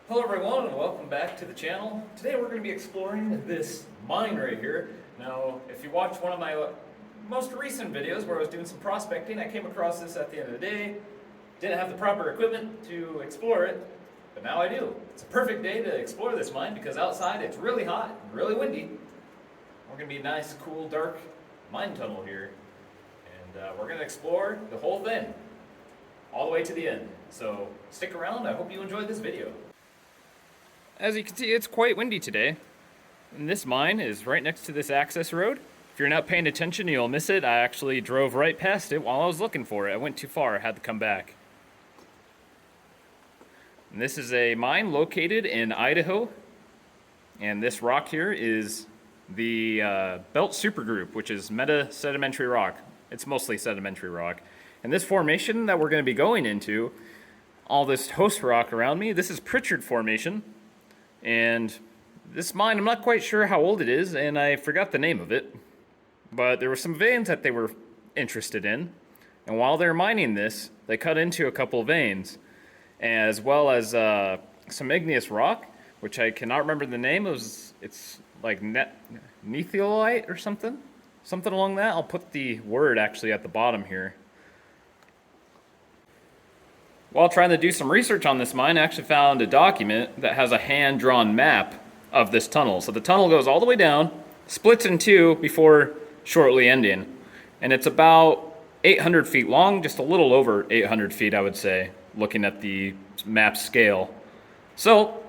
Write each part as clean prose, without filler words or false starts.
Hello everyone and welcome back to the channel. Today we're going to be exploring this mine right here. Now if you watched one of my most recent videos where I was doing some prospecting, I came across this at the end of the day. Didn't have the proper equipment to explore it, but now I do. It's a perfect day to explore this mine because outside it's really hot and really windy. We're going to be a nice, cool, dark mine tunnel here. And we're going to explore the whole thing, all the way to the end. So stick around, I hope you enjoyed this video. As you can see, it's quite windy today. And this mine is right next to this access road. If you're not paying attention, you'll miss it. I actually drove right past it while I was looking for it. I went too far, I had to come back. And this is a mine located in Idaho. And this rock here is the Belt Supergroup, which is meta-sedimentary rock. It's mostly sedimentary rock. And this formation that we're going to be going into, all this host rock around me, this is Pritchard Formation. And this mine, I'm not quite sure how old it is, and I forgot the name of it. But there were some veins that they were interested in. And while they're mining this, they cut into a couple veins, as well as some igneous rock, which I cannot remember the name. It's like nethiolite or something? Something along that. I'll put the word actually at the bottom here. While trying to do some research on this mine, I actually found a document that has a hand-drawn map of this tunnel. So the tunnel goes all the way down, splits in two before shortly ending. And it's about 800 feet long, just a little over 800 feet, I would say, looking at the map scale. So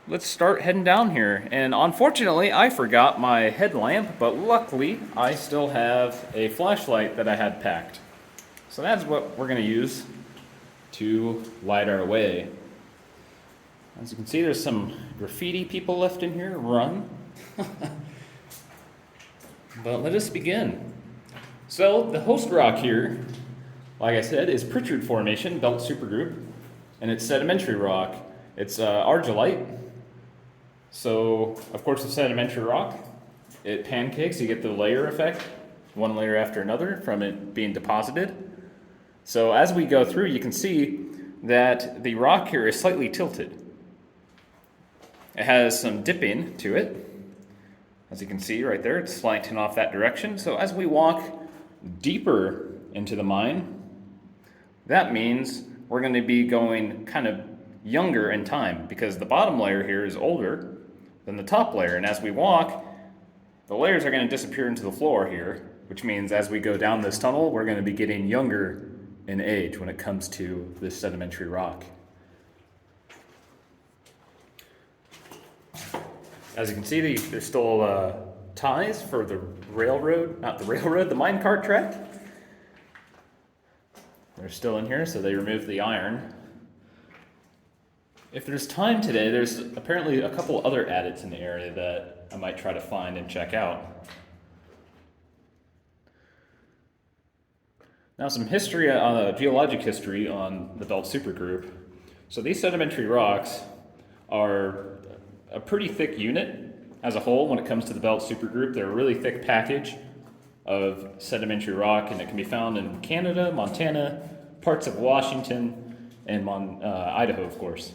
let's start heading down here. And unfortunately, I forgot my headlamp, but luckily, I still have a flashlight that I had packed. So that's what we're going to use to light our way. As you can see, there's some graffiti people left in here. Run. But let us begin. So the host rock here, like I said, is Pritchard Formation, Belt Supergroup, and it's sedimentary rock. It's argillite. So, of course, the sedimentary rock, it pancakes. You get the layer effect, one layer after another from it being deposited. So as we go through, you can see that the rock here is slightly tilted. It has some dipping to it. As you can see right there, it's slanting off that direction. So as we walk deeper into the mine, that means we're going to be going kind of younger in time because the bottom layer here is older than the top layer. And as we walk, the layers are going to disappear into the floor here, which means as we go down this tunnel, we're going to be getting younger in age when it comes to this sedimentary rock. As you can see, there's still ties for the railroad, not the railroad, the minecart track. They're still in here, so they removed the iron. If there's time today, there's apparently a couple other adits in the area that I might try to find and check out. Now some history, geologic history on the Belt Supergroup. So these sedimentary rocks are a pretty thick unit as a whole when it comes to the Belt Supergroup. They're a really thick package of sedimentary rock, and it can be found in Canada, Montana, parts of Washington, and Idaho, of course.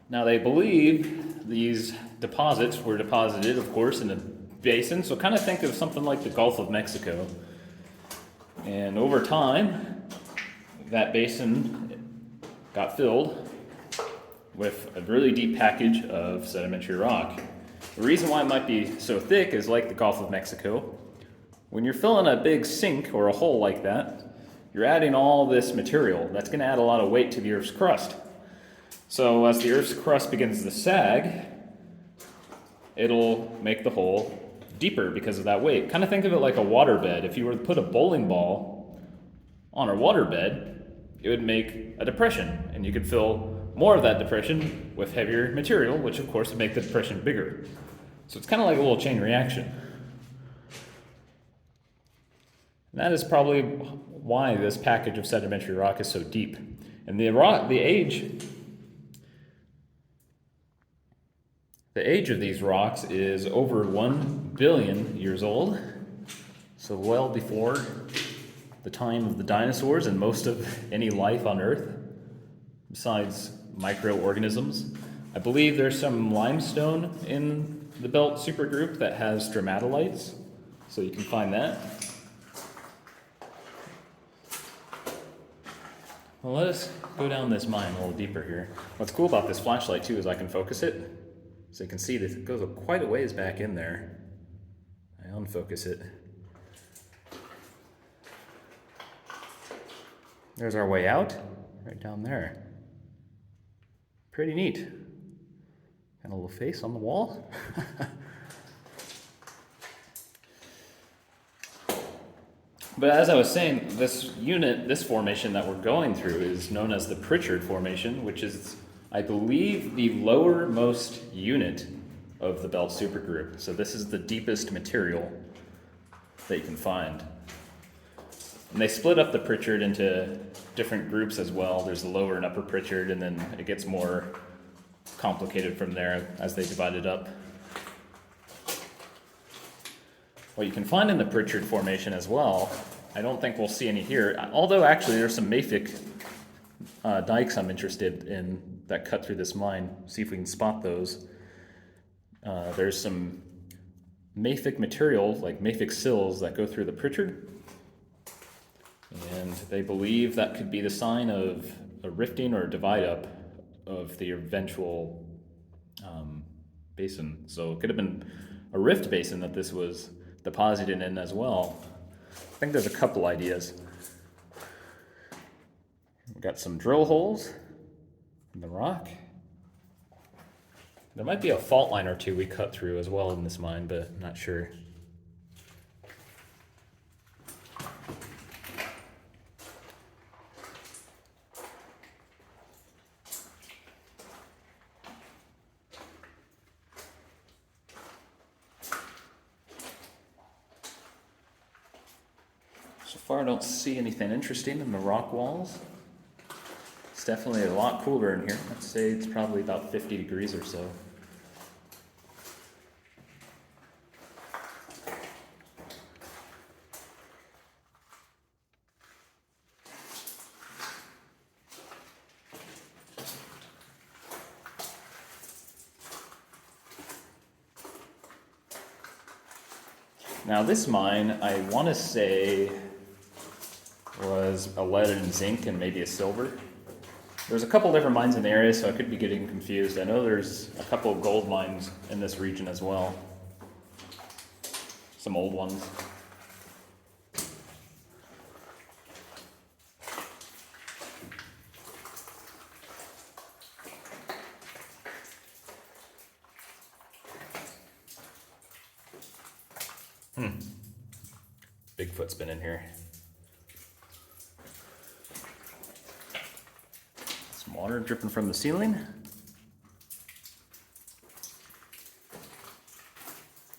Now they believe these deposits were deposited, of course, in a basin, so kind of think of something like the Gulf of Mexico. And over time, that basin got filled with a really deep package of sedimentary rock. The reason why it might be so thick is like the Gulf of Mexico. When you're filling a big sink or a hole like that, you're adding all this material. That's going to add a lot of weight to the Earth's crust. So as the Earth's crust begins to sag, it'll make the hole deeper because of that weight. Kind of think of it like a waterbed. If you were to put a bowling ball on a waterbed, it would make a depression, and you could fill more of that depression with heavier material, which of course would make the depression bigger. So it's kind of like a little chain reaction. And that is probably why this package of sedimentary rock is so deep. And the age of these rocks is over 1 billion years old, so well before the time of the dinosaurs and most of any life on Earth. besides microorganisms. I believe there's some limestone in the belt supergroup that has stromatolites, so you can find that. Well, let us go down this mine a little deeper here. What's cool about this flashlight too is I can focus it, so you can see that it goes quite a ways back in there. I unfocus it. There's our way out, right down there. Pretty neat. Got a little face on the wall. But as I was saying, this formation that we're going through is known as the Pritchard Formation, which is, I believe, the lowermost unit of the belt supergroup. So this is the deepest material that you can find. And they split up the Pritchard into different groups as well. There's the lower and upper Pritchard, and then it gets more complicated from there as they divide it up. What you can find in the Pritchard Formation as well, I don't think we'll see any here, although actually there's some mafic dikes I'm interested in that cut through this mine. See if we can spot those. There's some mafic material, like mafic sills, that go through the Pritchard. And they believe that could be the sign of a rifting or a divide up of the eventual basin. So it could have been a rift basin that this was deposited in as well. I think there's a couple ideas. We've got some drill holes in the rock. There might be a fault line or two we cut through as well in this mine, but I'm not sure. So far I don't see anything interesting in the rock walls. It's definitely a lot cooler in here. I'd say it's probably about 50 degrees or so. Now this mine, I want to say, was a lead and zinc and maybe a silver. There's a couple different mines in the area, so I could be getting confused. I know there's a couple of gold mines in this region as well. Some old ones. Bigfoot's been in here. Some water dripping from the ceiling.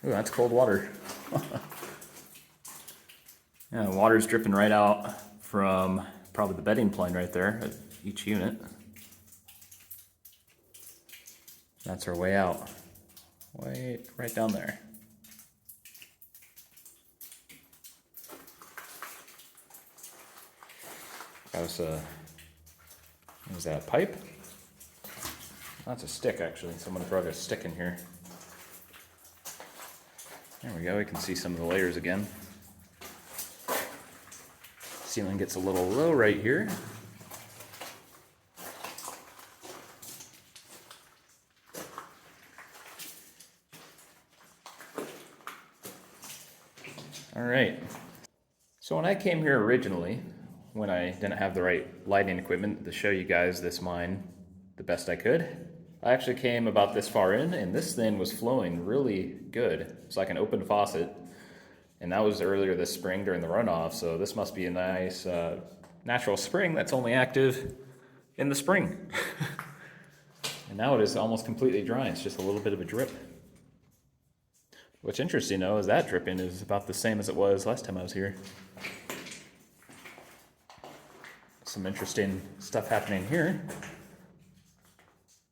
Ooh, that's cold water. Yeah, the water's dripping right out from probably the bedding plane right there at each unit. That's our way out. Right down there. That was that a pipe? That's a stick, actually. Someone brought a stick in here. There we go, we can see some of the layers again. Ceiling gets a little low right here. All right. So when I came here originally, when I didn't have the right lighting equipment to show you guys this mine the best I could, I actually came about this far in, and this thing was flowing really good. It's like an open faucet, and that was earlier this spring during the runoff, so this must be a nice natural spring that's only active in the spring. And now it is almost completely dry. It's just a little bit of a drip. What's interesting though is that dripping is about the same as it was last time I was here. Some interesting stuff happening here.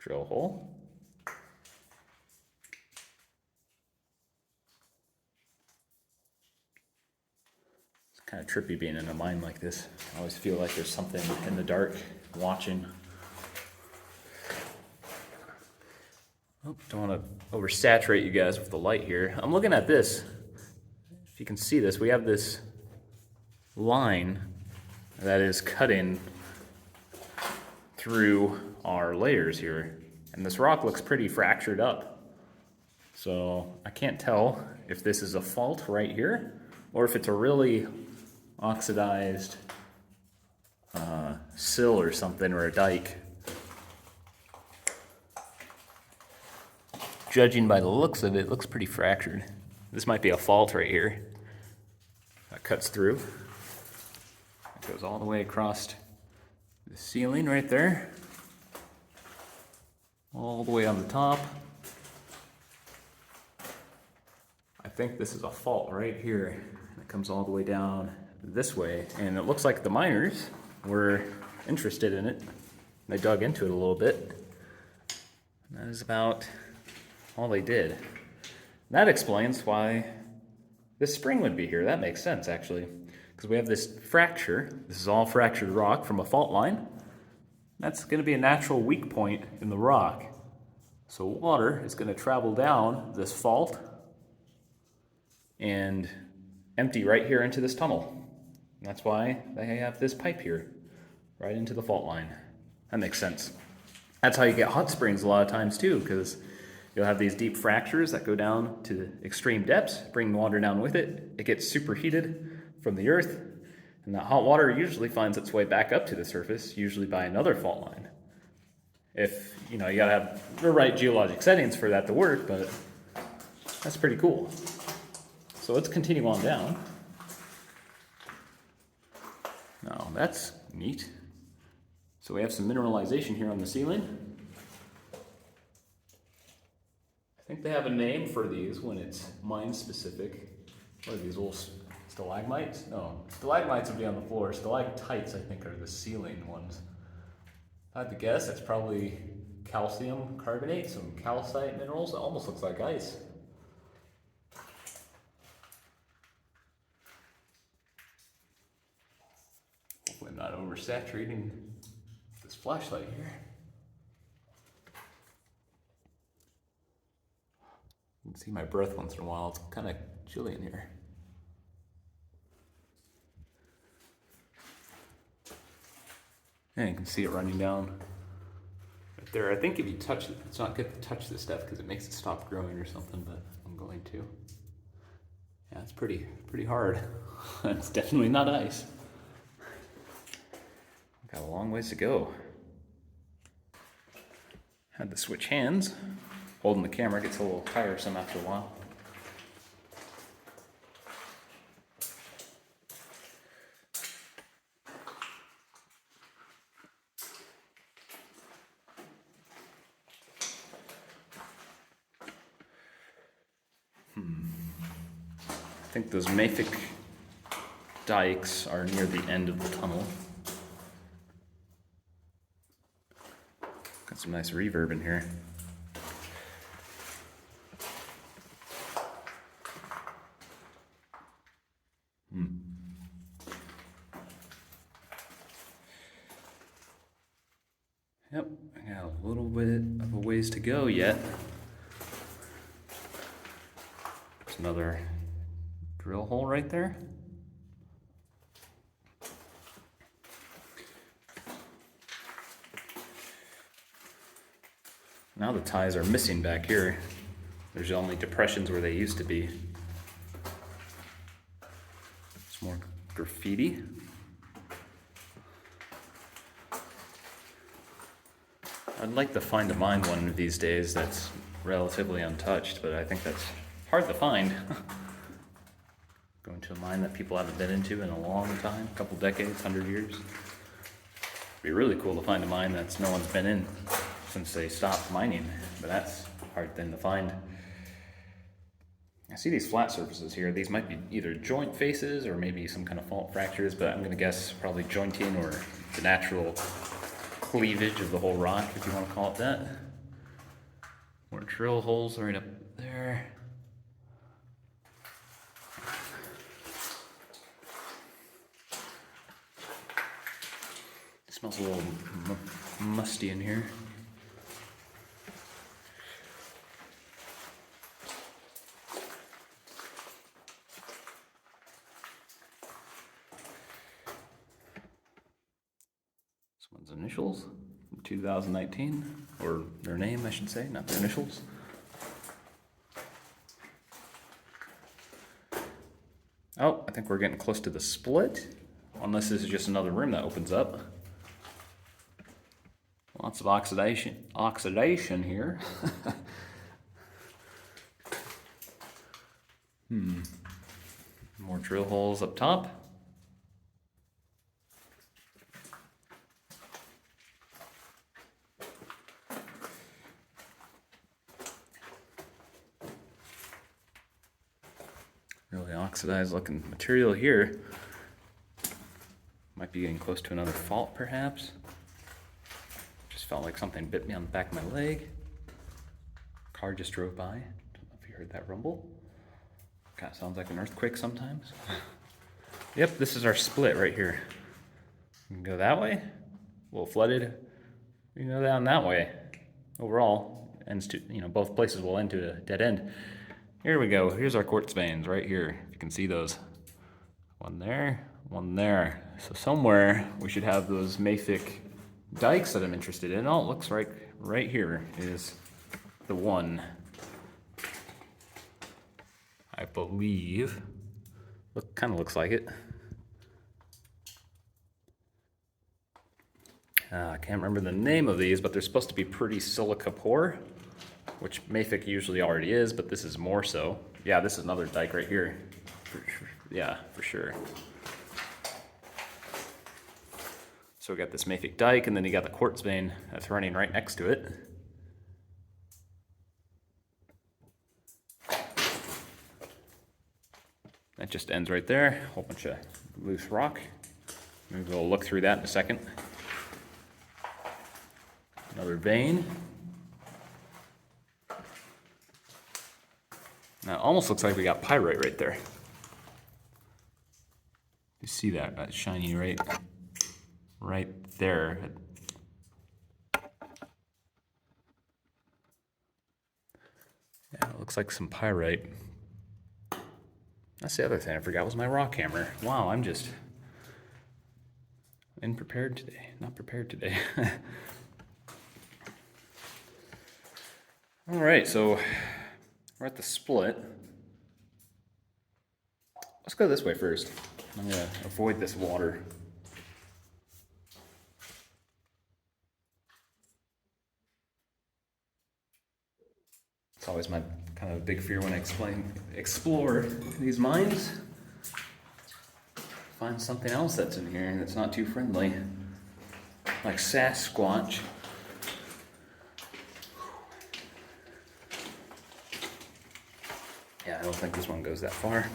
Drill hole. It's kind of trippy being in a mine like this. I always feel like there's something in the dark watching. Don't want to oversaturate you guys with the light here. I'm looking at this. If you can see this, we have this line that is cutting through our layers here. And this rock looks pretty fractured up. So I can't tell if this is a fault right here or if it's a really oxidized sill or something, or a dike. Judging by the looks of it, it looks pretty fractured. This might be a fault right here that cuts through. It goes all the way across the ceiling right there, all the way on the top. I think this is a fault right here. It comes all the way down this way, and it looks like the miners were interested in it. They dug into it a little bit. And that is about all they did. That explains why this spring would be here. That makes sense, actually, because we have this fracture. This is all fractured rock from a fault line. That's going to be a natural weak point in the rock. So water is going to travel down this fault and empty right here into this tunnel. And that's why they have this pipe here, right into the fault line. That makes sense. That's how you get hot springs a lot of times too, because you'll have these deep fractures that go down to extreme depths, bring the water down with it. It gets superheated from the earth, and that hot water usually finds its way back up to the surface, usually by another fault line. If, you gotta have the right geologic settings for that to work, but that's pretty cool. So let's continue on down. Now that's neat. So we have some mineralization here on the ceiling. I think they have a name for these when it's mine specific. What are these, little stalagmites? No, stalagmites would be on the floor. Stalactites, I think, are the ceiling ones. If I had to guess, it's probably calcium carbonate, some calcite minerals. It almost looks like ice. Hopefully I'm not oversaturating this flashlight here. You can see my breath once in a while. It's kind of chilly in here. And you can see it running down right there. I think if you touch it, it's not good to touch this stuff because it makes it stop growing or something, but I'm going to. Yeah, it's pretty hard. It's definitely not ice. Got a long ways to go. Had to switch hands. Holding the camera gets a little tiresome after a while. I think those mafic dikes are near the end of the tunnel. Got some nice reverb in here. Yep, I got a little bit of a ways to go yet. There's another drill hole right there. Now the ties are missing back here. There's only depressions where they used to be. Some more graffiti. I'd like to find a mine one of these days that's relatively untouched, but I think that's hard to find. Going to a mine that people haven't been into in a long time, a couple decades, 100 years. It'd be really cool to find a mine that's no one's been in since they stopped mining, but that's a hard thing to find. I see these flat surfaces here. These might be either joint faces or maybe some kind of fault fractures, but I'm going to guess probably jointing or the natural cleavage of the whole rock, if you want to call it that. More drill holes right up there. It smells a little musty in here. Someone's initials from 2019, or their name, I should say, not their initials. Oh, I think we're getting close to the split, unless this is just another room that opens up. Lots of oxidation here. More drill holes up top. Really oxidized looking material here. Might be getting close to another fault perhaps. Just felt like something bit me on the back of my leg. Car just drove by. Don't know if you heard that rumble. Kind of sounds like an earthquake sometimes. Yep, this is our split right here. We can go that way. A little flooded. We can go down that way. Overall, ends to, both places will end to a dead end. Here we go. Here's our quartz veins right here. If you can see those. One there, one there. So somewhere we should have those mafic dikes that I'm interested in. Oh, it looks like right here is the one. I believe. Kind of looks like it. I can't remember the name of these, but they're supposed to be pretty silica poor, which mafic usually already is, but this is more so. Yeah, this is another dike right here. Yeah, for sure. So we got this mafic dike, and then you got the quartz vein that's running right next to it. That just ends right there. A whole bunch of loose rock. Maybe we'll look through that in a second. Another vein. Now it almost looks like we got pyrite right there. You see that shiny right there. Yeah, it looks like some pyrite. That's the other thing I forgot was my rock hammer. Wow, I'm just unprepared today. Not prepared today. All right, so we're at the split. Let's go this way first. I'm gonna avoid this water. It's always my kind of big fear when I explore these mines. Find something else that's in here that's not too friendly, like Sasquatch. Yeah, I don't think this one goes that far.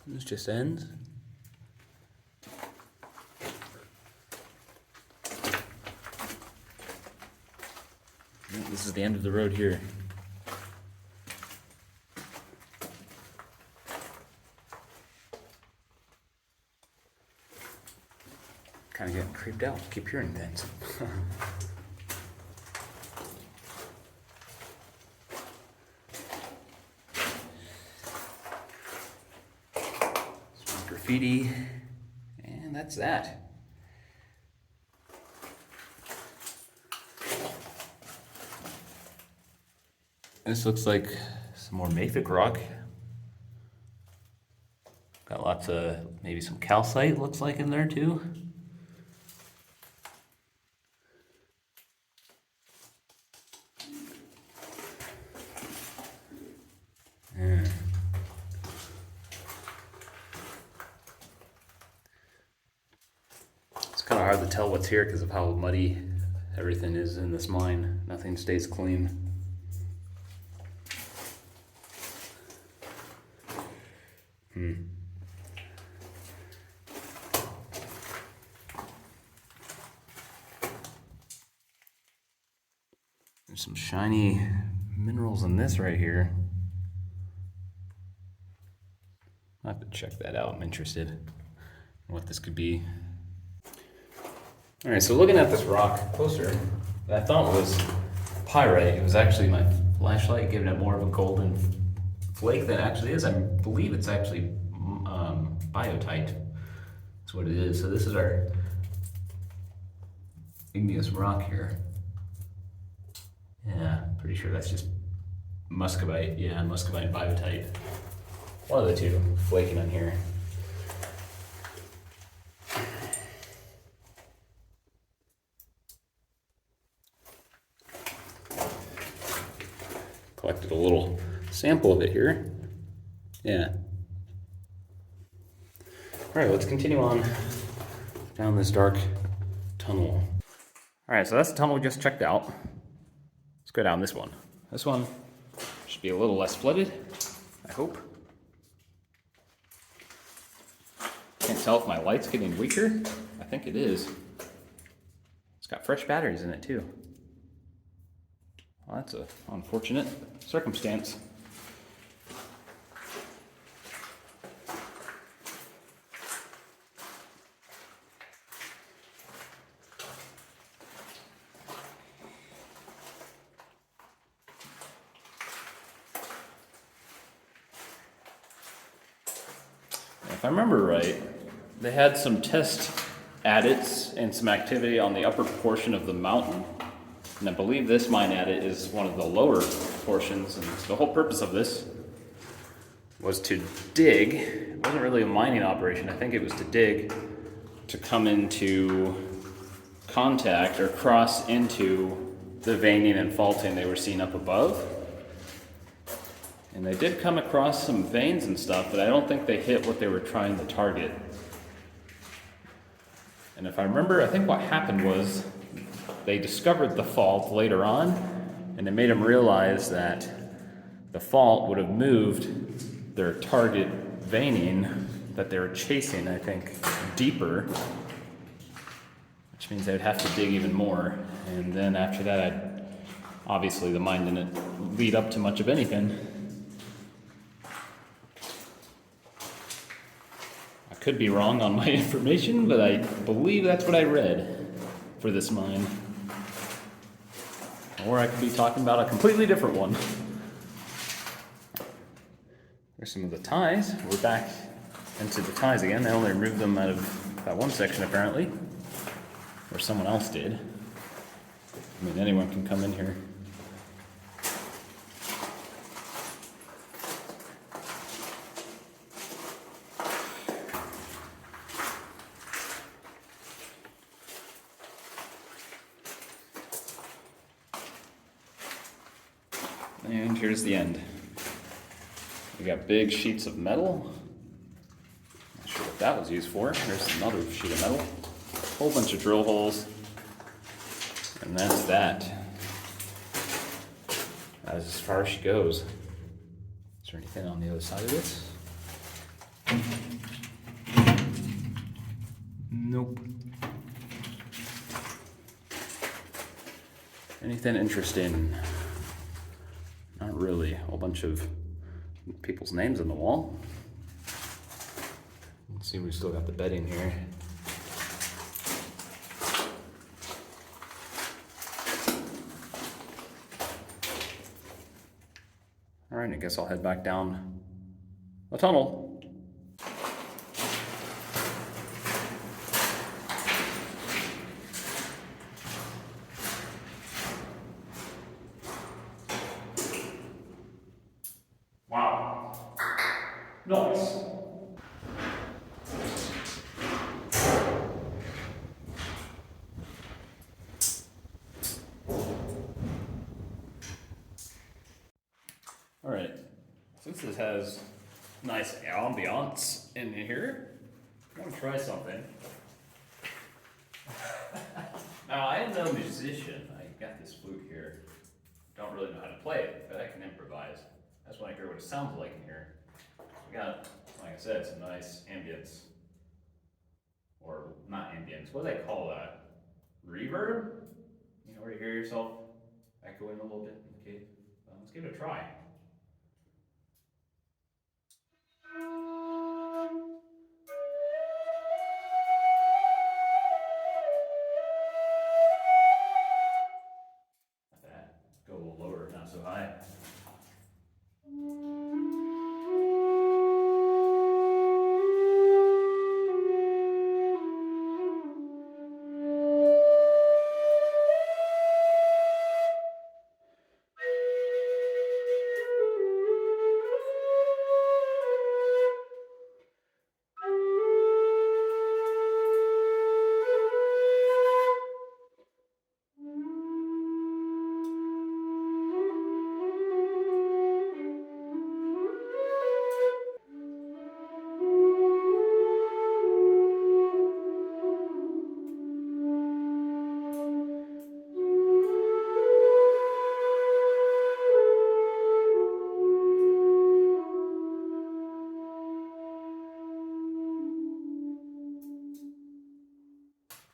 This just ends. This is the end of the road here. Kind of getting creeped out. Keep hearing things. Some graffiti, and that's that. This looks like some more mafic rock. Got lots of, maybe some calcite looks like in there too. Yeah. It's kind of hard to tell what's here because of how muddy everything is in this mine. Nothing stays clean. There's some shiny minerals in this right here. I'll have to check that out. I'm interested in what this could be. All right, so looking at this rock closer, I thought was pyrite. It was actually my flashlight giving it more of a golden flake than it actually is. I believe it's actually biotite. That's what it is. So this is our igneous rock here. Yeah, pretty sure that's just muscovite. Yeah, muscovite biotite. One of the two flaking on here. Collected a little sample of it here. Yeah. All right, let's continue on down this dark tunnel. All right, so that's the tunnel we just checked out. Let's go down this one. This one should be a little less flooded, I hope. Can't tell if my light's getting weaker. I think it is. It's got fresh batteries in it too. Well, that's an unfortunate circumstance. If I remember right, they had some test adits and some activity on the upper portion of the mountain. And I believe this mine adit is one of the lower portions. And the whole purpose of this was to dig. It wasn't really a mining operation. I think it was to dig to come into contact or cross into the veining and faulting they were seeing up above. And they did come across some veins and stuff, but I don't think they hit what they were trying to target. And if I remember, I think what happened was they discovered the fault later on, and it made them realize that the fault would have moved their target veining that they were chasing, I think, deeper, which means they would have to dig even more. And then after that, obviously the mine didn't lead up to much of anything. I could be wrong on my information, but I believe that's what I read for this mine. Or I could be talking about a completely different one. There's some of the ties. We're back into the ties again. They only removed them out of that one section apparently. Or someone else did. I mean, anyone can come in here. And here's the end. We got big sheets of metal. Not sure what that was used for. There's another sheet of metal. A whole bunch of drill holes. And that's that. That's as far as she goes. Is there anything on the other side of this? Nope. Anything interesting? Not really. A whole bunch of people's names on the wall. Let's see, we've still got the bedding here. All right, I guess I'll head back down the tunnel. Wow. Nice. All right, since this has nice ambiance in here, I'm gonna try something. Now, I am no musician. I got this flute here. Don't really know how to play it, but I can improvise. I just want to hear what it sounds like in here. We got, like I said, some nice ambience. Or not ambience, what do they call that? Reverb? You know, where you hear yourself echoing a little bit in the cave. Let's give it a try. inside.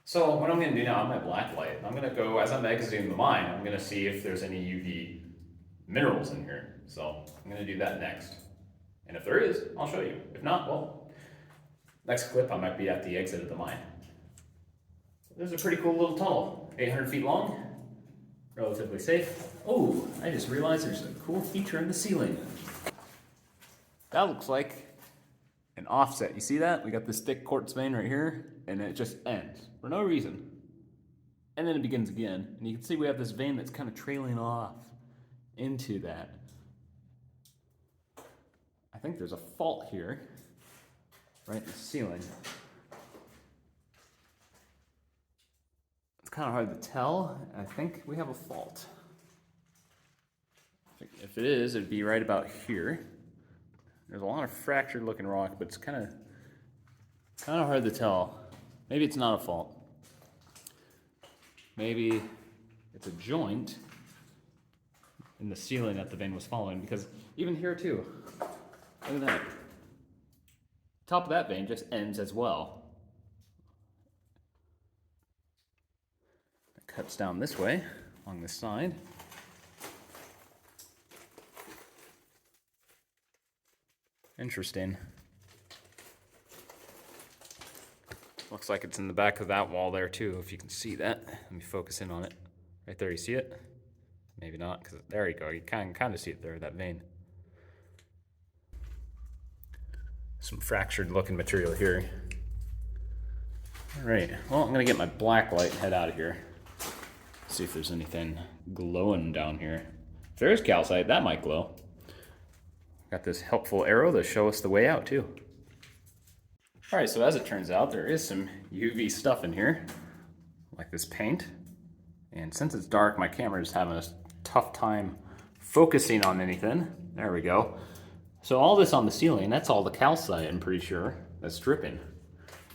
So what I'm going to do now on my black light, I'm going to go, as I'm exiting the mine, I'm going to see if there's any UV minerals in here. So I'm going to do that next. And if there is, I'll show you. If not, well, next clip I might be at the exit of the mine. This is a pretty cool little tunnel, 800 feet long, relatively safe. Oh, I just realized there's a cool feature in the ceiling. That looks like an offset. You see that? We got this thick quartz vein right here, and it just ends for no reason. And then it begins again, and you can see we have this vein that's kind of trailing off into that. I think there's a fault here, right in the ceiling. It's kind of hard to tell. I think we have a fault. If it is, it'd be right about here. There's a lot of fractured looking rock, but it's kind of hard to tell. Maybe it's not a fault. Maybe it's a joint in the ceiling that the vein was following, because even here too, look at that. Top of that vein just ends as well. It cuts down this way, along this side. Interesting. Looks like it's in the back of that wall there too, if you can see that. Let me focus in on it. Right there, you see it? Maybe not, because there you go. You can kind of see it there, that vein. Some fractured looking material here. All right, well, I'm gonna get my black light and head out of here. See if there's anything glowing down here. If there is calcite, that might glow. Got this helpful arrow to show us the way out too. All right, so as it turns out, there is some UV stuff in here, like this paint. And since it's dark, my camera is having a tough time focusing on anything. There we go. So all this on the ceiling, that's all the calcite, I'm pretty sure, that's dripping.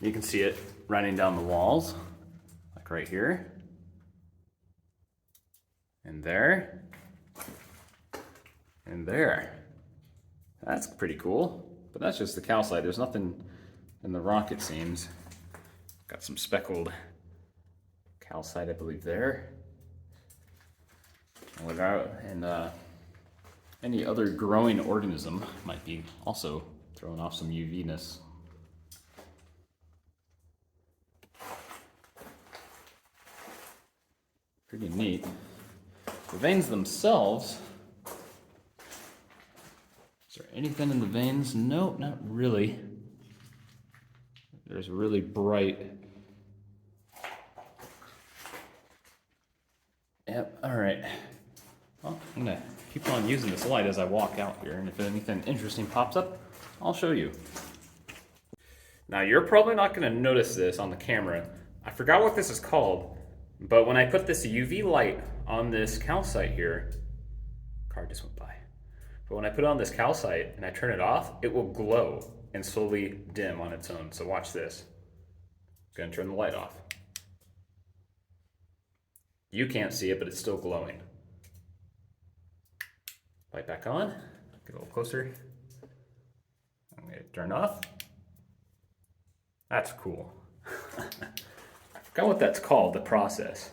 You can see it running down the walls, like right here. And there. And there. That's pretty cool, but that's just the calcite. There's nothing in the rock, it seems. Got some speckled calcite, I believe, there. And any other growing organism might be also throwing off some UV-ness. Pretty neat. The veins themselves, is there anything in the veins? No, not really. There's a really bright. Yep, all right. Well, I'm gonna keep on using this light as I walk out here, and if anything interesting pops up, I'll show you. Now, you're probably not gonna notice this on the camera. I forgot what this is called, but when I put this UV light on this calcite here, car just went by. But when I put on this calcite and I turn it off, it will glow and slowly dim on its own. So watch this. I'm gonna turn the light off. You can't see it, but it's still glowing. Light back on, get a little closer. I'm gonna turn off. That's cool. I forgot what that's called, the process.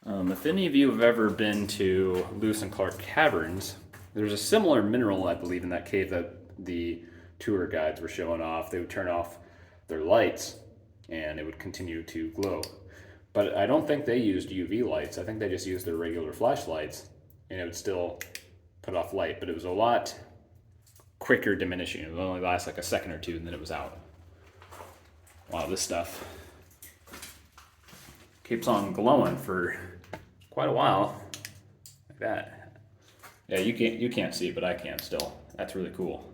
If any of you have ever been to Lewis and Clark Caverns, there's a similar mineral, I believe, in that cave that the tour guides were showing off. They would turn off their lights and it would continue to glow. But I don't think they used UV lights. I think they just used their regular flashlights, and it would still put off light, but it was a lot quicker diminishing. It would only last like a second or two, and then it was out. Wow, this stuff keeps on glowing for quite a while, like that. Yeah, you can't see, but I can still. That's really cool.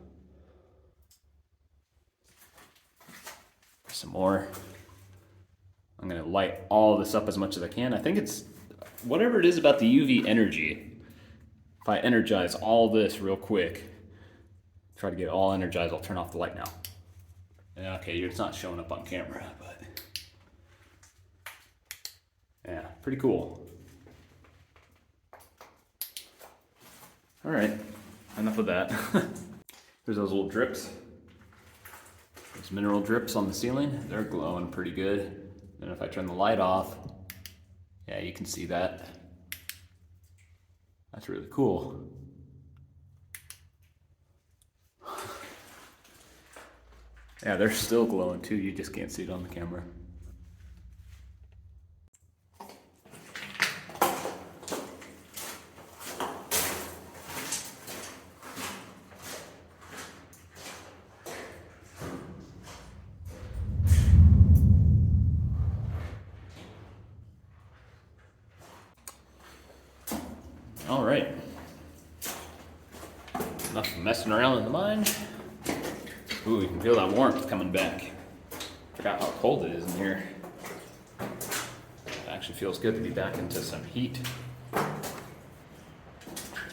Some more. I'm gonna light all this up as much as I can. I think it's whatever it is about the UV energy. If I energize all this real quick, try to get it all energized, I'll turn off the light now. Yeah, okay, it's not showing up on camera, but yeah, pretty cool. All right, enough of that. There's those little drips. Those mineral drips on the ceiling, they're glowing pretty good. And if I turn the light off, yeah, you can see that. That's really cool. Yeah, they're still glowing too, you just can't see it on the camera. All right, enough messing around in the mine. Ooh, you can feel that warmth coming back. Forgot how cold it is in here. It actually feels good to be back into some heat. There's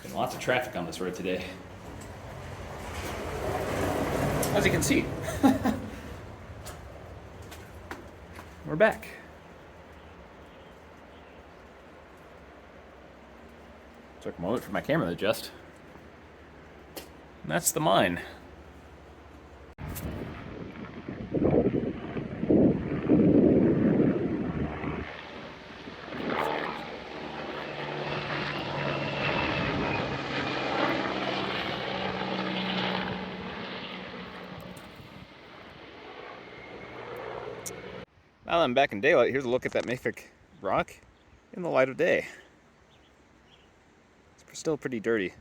been lots of traffic on this road today. As you can see, we're back. Took a moment for my camera to adjust. And that's the mine. Now that I'm back in daylight, here's a look at that mafic rock in the light of day. It's still pretty dirty.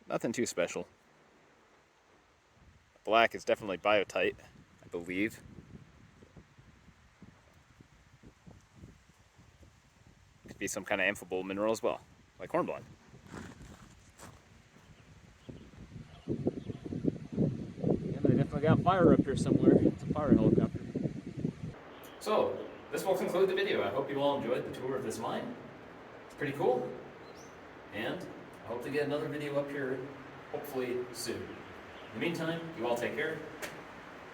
Nothing too special. Black is definitely biotite, I believe. Could be some kind of amphibole mineral as well, like hornblende. Yeah, they definitely got fire up here somewhere. It's a fire helicopter. So, this will conclude the video. I hope you all enjoyed the tour of this mine. It's pretty cool. And I hope to get another video up here, hopefully soon. In the meantime, you all take care.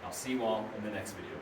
I'll see you all in the next video.